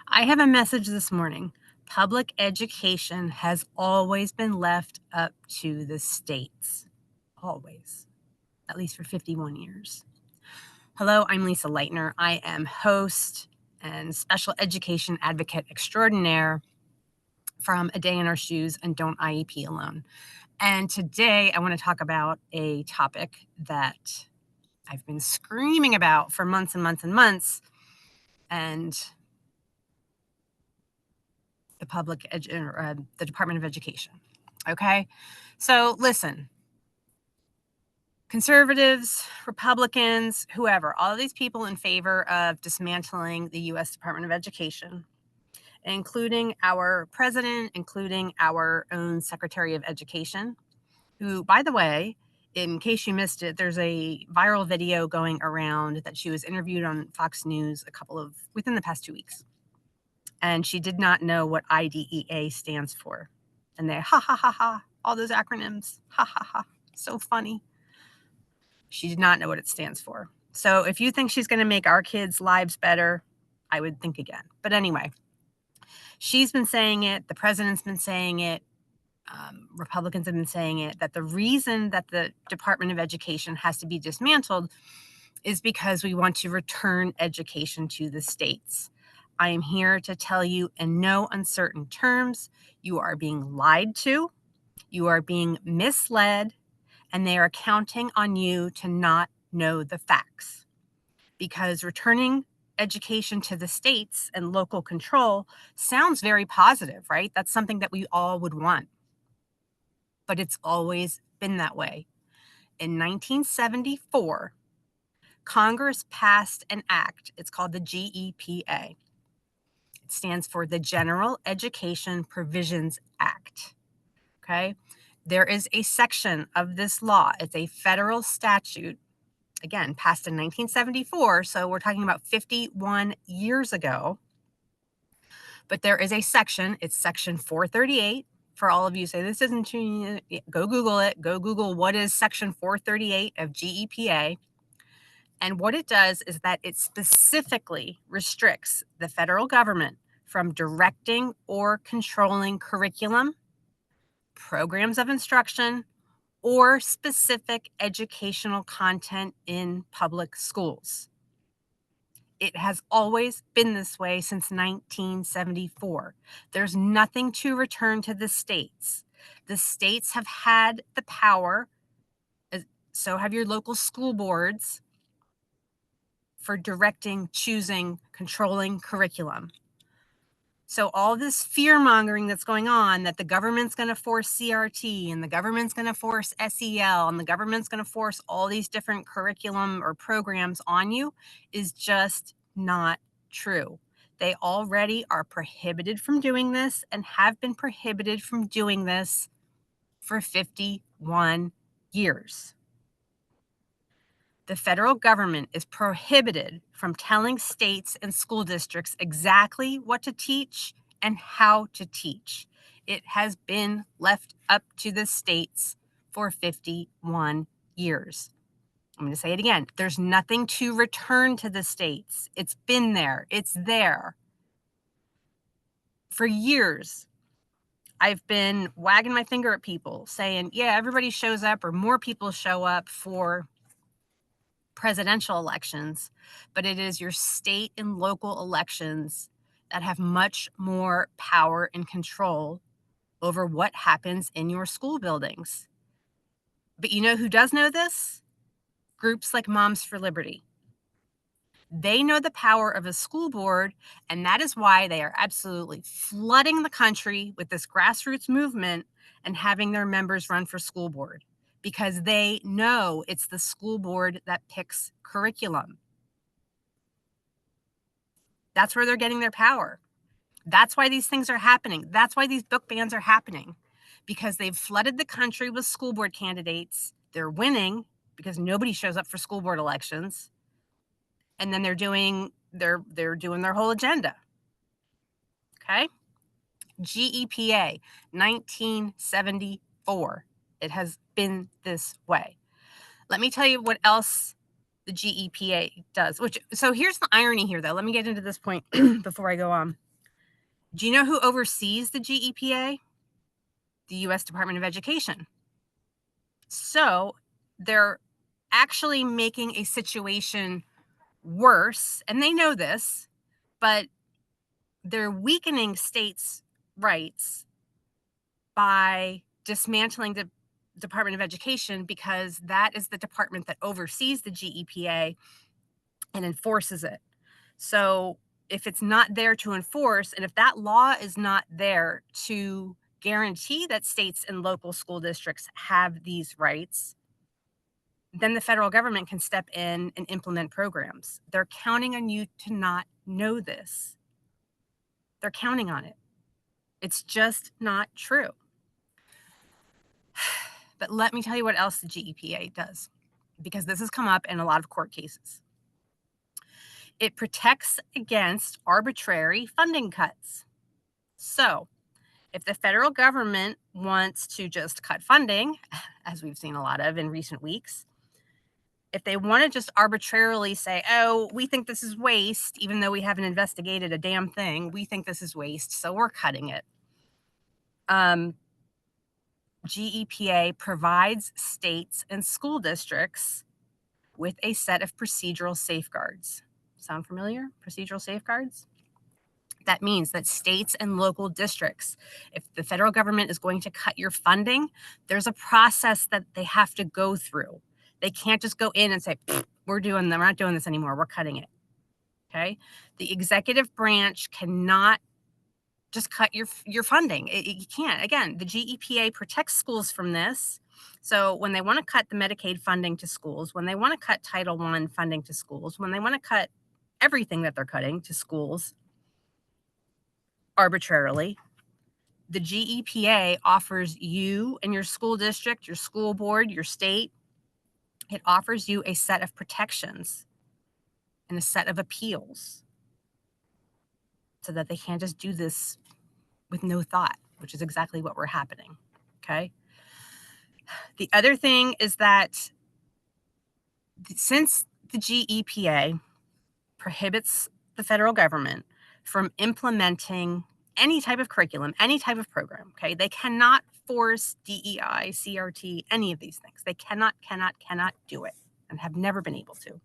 I have a message this morning. Public education has always been left up to the states. Always. At least for 51 years. Hello, I'm Lisa Lightner. I am host and special education advocate extraordinaire from A Day in Our Shoes and Don't IEP Alone. And today I want to talk about a topic that I've been screaming about for months and months and months. And the Department of Education. Okay, so listen, conservatives, Republicans, whoever, all of these people in favor of dismantling the U.S. Department of Education, including our president, including our own Secretary of Education, who, by the way, in case you missed it, there's a viral video going around that she was interviewed on Fox News within the past 2 weeks. And she did not know what IDEA stands for. And they, ha, ha, ha, ha, all those acronyms, ha, ha, ha, so funny. She did not know what it stands for. So if you think she's going to make our kids' lives better, I would think again. But anyway, she's been saying it. The president's been saying it. Republicans have been saying it, that the reason that the Department of Education has to be dismantled is because we want to return education to the states. I am here to tell you in no uncertain terms, you are being lied to, you are being misled, and they are counting on you to not know the facts. Because returning education to the states and local control sounds very positive, right? That's something that we all would want. But it's always been that way. In 1974, Congress passed an act. It's called the GEPA. It stands for the General Education Provisions Act. Okay. There is a section of this law. It's a federal statute, again, passed in 1974. So we're talking about 51 years ago. But there is a section, it's section 438. For all of you say this isn't true, go Google it. Go Google what is section 438 of GEPA. And what it does is that it specifically restricts the federal government from directing or controlling curriculum, programs of instruction, or specific educational content in public schools. It has always been this way since 1974. There's nothing to return to the states. The states have had the power, so have your local school boards, for directing, choosing, controlling curriculum. So all this fear mongering that's going on, that the government's going to force CRT and the government's going to force SEL and the government's going to force all these different curriculum or programs on you, is just not true. They already are prohibited from doing this and have been prohibited from doing this for 51 years. The federal government is prohibited from telling states and school districts exactly what to teach and how to teach. It has been left up to the states for 51 years. I'm going to say it again. There's nothing to return to the states. It's been there. It's there. For years, I've been wagging my finger at people saying, yeah, everybody shows up or more people show up for presidential elections, but it is your state and local elections that have much more power and control over what happens in your school buildings. But you know who does know this? Groups like Moms for Liberty. They know the power of a school board, and that is why they are absolutely flooding the country with this grassroots movement and having their members run for school board, because they know it's the school board that picks curriculum. That's where they're getting their power. That's why these things are happening. That's why these book bans are happening, because they've flooded the country with school board candidates. They're winning because nobody shows up for school board elections. And then they're doing their whole agenda. Okay? GEPA, 1974. It has been this way. Let me tell you what else the GEPA does. So here's the irony here, though. Let me get into this point before I go on. Do you know who oversees the GEPA? The U.S. Department of Education. So they're actually making a situation worse, and they know this, but they're weakening states' rights by dismantling the Department of Education, because that is the department that oversees the GEPA and enforces it. So if it's not there to enforce, and if that law is not there to guarantee that states and local school districts have these rights, then the federal government can step in and implement programs. They're counting on you to not know this. They're counting on it. It's just not true. But let me tell you what else the GEPA does, because this has come up in a lot of court cases. It protects against arbitrary funding cuts. So if the federal government wants to just cut funding, as we've seen a lot of in recent weeks, if they want to just arbitrarily say, oh, we think this is waste, even though we haven't investigated a damn thing, we think this is waste, so we're cutting it. GEPA provides states and school districts with a set of procedural safeguards. Sound familiar? Procedural safeguards? That means that states and local districts, if the federal government is going to cut your funding, there's a process that they have to go through. They can't just go in and say, we're not doing this anymore, we're cutting it. Okay? The executive branch cannot just cut your funding. You can't. Again, the GEPA protects schools from this. So when they want to cut the Medicaid funding to schools, when they want to cut Title I funding to schools, when they want to cut everything that they're cutting to schools arbitrarily, the GEPA offers you and your school district, your school board, your state, it offers you a set of protections and a set of appeals so that they can't just do this with no thought, which is exactly what we're happening. Okay. The other thing is that since the GEPA prohibits the federal government from implementing any type of curriculum, any type of program, okay, they cannot force DEI, CRT, any of these things. They cannot do it and have never been able to.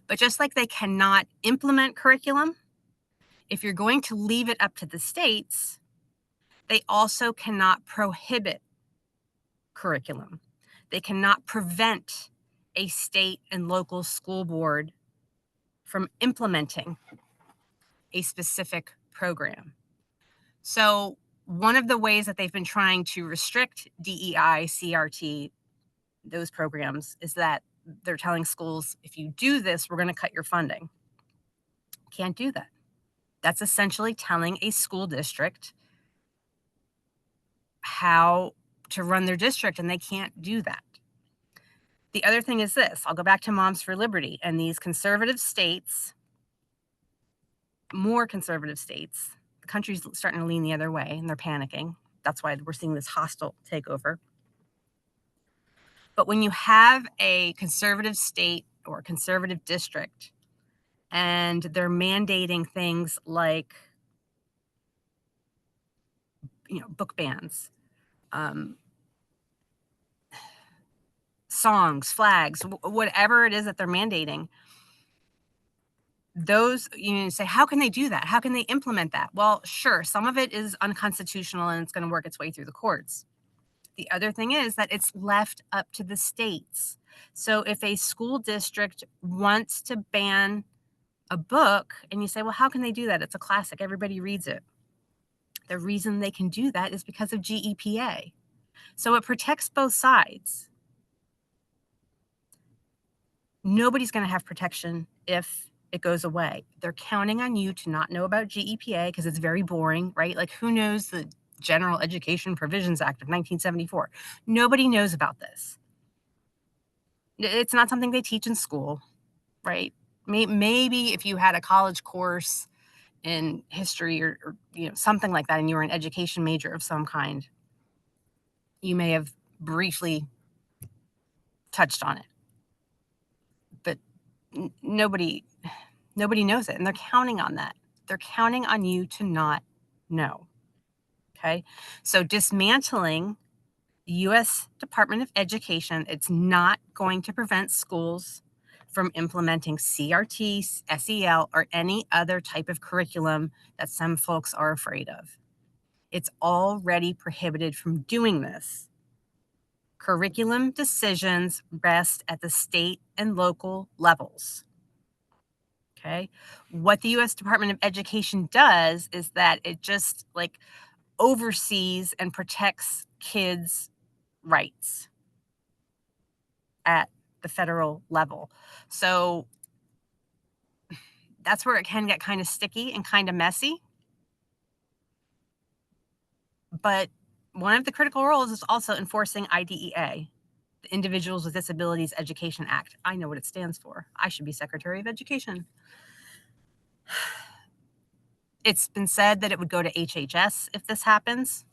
But just like they cannot implement curriculum, if you're going to leave it up to the states, they also cannot prohibit curriculum. They cannot prevent a state and local school board from implementing a specific program. So one of the ways that they've been trying to restrict DEI, CRT, those programs, is that they're telling schools, if you do this, we're going to cut your funding. Can't do that. That's essentially telling a school district how to run their district, and they can't do that. The other thing is this. I'll go back to Moms for Liberty and these conservative states, more conservative states. The country's starting to lean the other way, and they're panicking. That's why we're seeing this hostile takeover. But when you have a conservative state or a conservative district and they're mandating things like, book bans, songs, flags, whatever it is that they're mandating, those, say, how can they do that? How can they implement that? Well, sure, some of it is unconstitutional and it's going to work its way through the courts. The other thing is that it's left up to the states. So if a school district wants to ban a book and you say, well, how can they do that? It's a classic. Everybody reads it. The reason they can do that is because of GEPA. So it protects both sides. Nobody's going to have protection if it goes away. They're counting on you to not know about GEPA because it's very boring, right? Like, who knows the General Education Provisions Act of 1974? Nobody knows about this. It's not something they teach in school, right? Maybe if you had a college course in history or something like that and you were an education major of some kind, you may have briefly touched on it. But nobody knows it, and they're counting on that. They're counting on you to not know. Okay. So dismantling the U.S. Department of Education, it's not going to prevent schools from implementing CRT, SEL, or any other type of curriculum that some folks are afraid of. It's already prohibited from doing this. Curriculum decisions rest at the state and local levels. Okay. What the U.S. Department of Education does is that it just like oversees and protects kids' rights at the federal level. So that's where it can get kind of sticky and kind of messy. But one of the critical roles is also enforcing IDEA, the Individuals with Disabilities Education Act. I know what it stands for. I should be Secretary of Education. It's been said that it would go to HHS if this happens.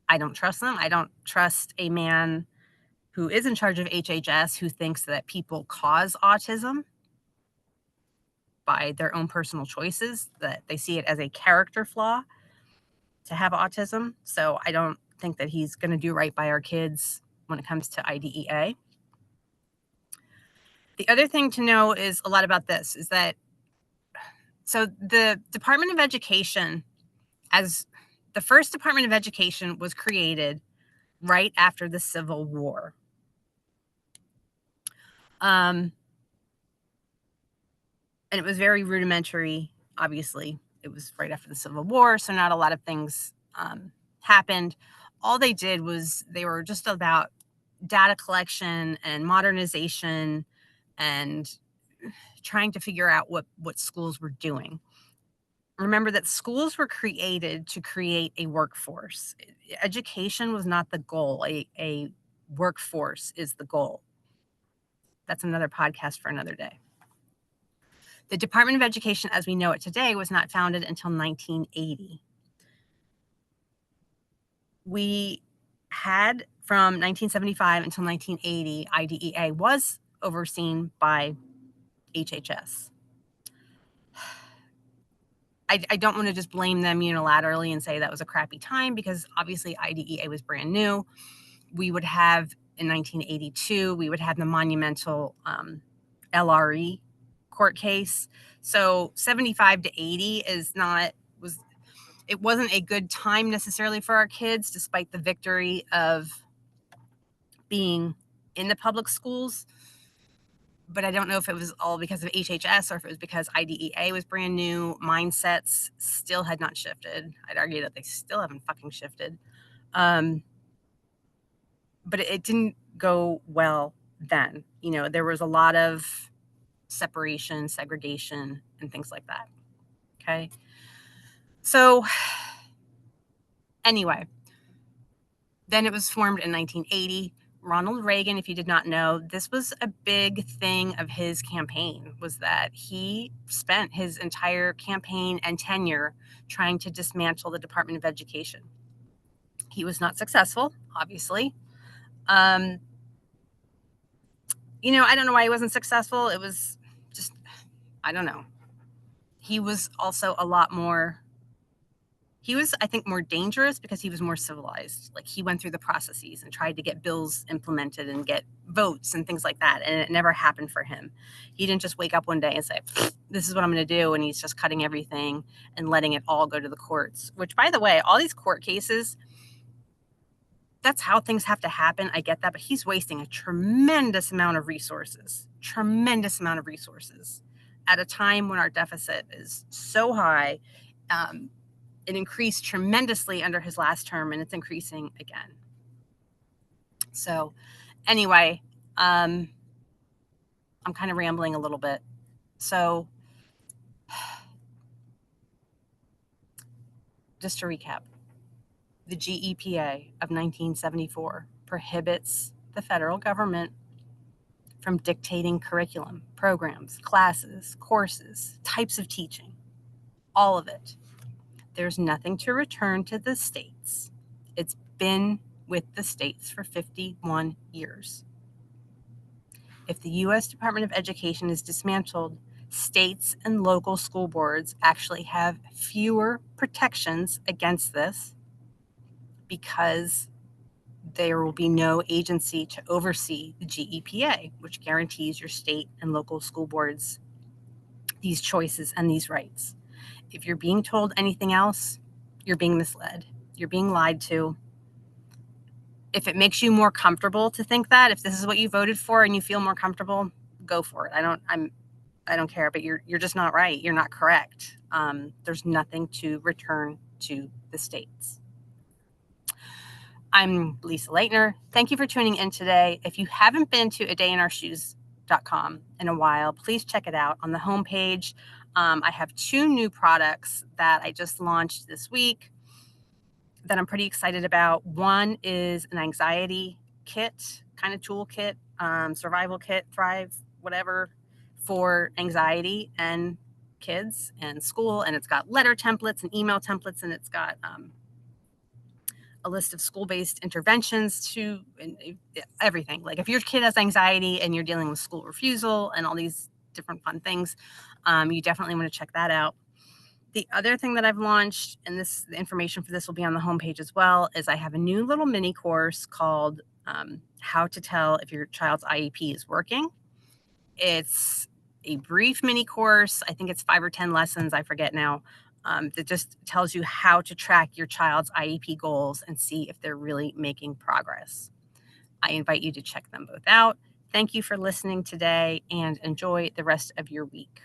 I don't trust them. I don't trust a man who is in charge of HHS who thinks that people cause autism by their own personal choices, that they see it as a character flaw to have autism. So I don't think that he's going to do right by our kids when it comes to IDEA. The other thing to know is a lot about this is that, so the Department of Education, as the first Department of Education was created right after the Civil War. And it was very rudimentary, obviously. It was right after the Civil War, so not a lot of things happened. All they did was they were just about data collection and modernization and trying to figure out what schools were doing. Remember that schools were created to create a workforce. Education was not the goal. A workforce is the goal. That's another podcast for another day. The Department of Education, as we know it today, was not founded until 1980. We had from 1975 until 1980, IDEA was overseen by HHS. I don't want to just blame them unilaterally and say that was a crappy time, because obviously IDEA was brand new. We would have in 1982, we would have the monumental LRE court case. So 75 to 80 it wasn't a good time necessarily for our kids, despite the victory of being in the public schools. But I don't know if it was all because of HHS or if it was because IDEA was brand new. Mindsets still had not shifted. I'd argue that they still haven't fucking shifted. But it didn't go well then. There was a lot of separation, segregation, and things like that. Okay. So anyway, then it was formed in 1980. Ronald Reagan, if you did not know, this was a big thing of his campaign, was that he spent his entire campaign and tenure trying to dismantle the Department of Education. He was not successful, obviously. I don't know why he wasn't successful. It was just, I don't know. He was also I think, more dangerous because he was more civilized. Like, he went through the processes and tried to get bills implemented and get votes and things like that. And it never happened for him. He didn't just wake up one day and say, this is what I'm going to do. And he's just cutting everything and letting it all go to the courts, which, by the way, all these court cases, that's how things have to happen. I get that. But he's wasting a tremendous amount of resources at a time when our deficit is so high. It increased tremendously under his last term, and it's increasing again. So anyway, I'm kind of rambling a little bit. So just to recap, the GEPA of 1974 prohibits the federal government from dictating curriculum, programs, classes, courses, types of teaching, all of it. There's nothing to return to the states. It's been with the states for 51 years. If the U.S. Department of Education is dismantled, States and local school boards actually have fewer protections against this because there will be no agency to oversee the GEPA, which guarantees your state and local school boards these choices and these rights. If you're being told anything else, you're being misled. You're being lied to. If it makes you more comfortable to think that, if this is what you voted for and you feel more comfortable, go for it. I don't care, but you're just not right. You're not correct. There's nothing to return to the states. I'm Lisa Lightner. Thank you for tuning in today. If you haven't been to adayinourshoes.com in a while, please check it out. On the homepage, I have 2 new products that I just launched this week that I'm pretty excited about. One is an anxiety kit, kind of toolkit, survival kit, Thrive, whatever, for anxiety and kids and school. And it's got letter templates and email templates, and it's got a list of school-based interventions to everything. Like if your kid has anxiety and you're dealing with school refusal and all these different fun things, you definitely want to check that out. The other thing that I've launched, and the information for this will be on the homepage as well, is I have a new little mini course called How to Tell If Your Child's IEP is Working. It's a brief mini course. I think it's 5 or 10 lessons. I forget now. That just tells you how to track your child's IEP goals and see if they're really making progress. I invite you to check them both out. Thank you for listening today and enjoy the rest of your week.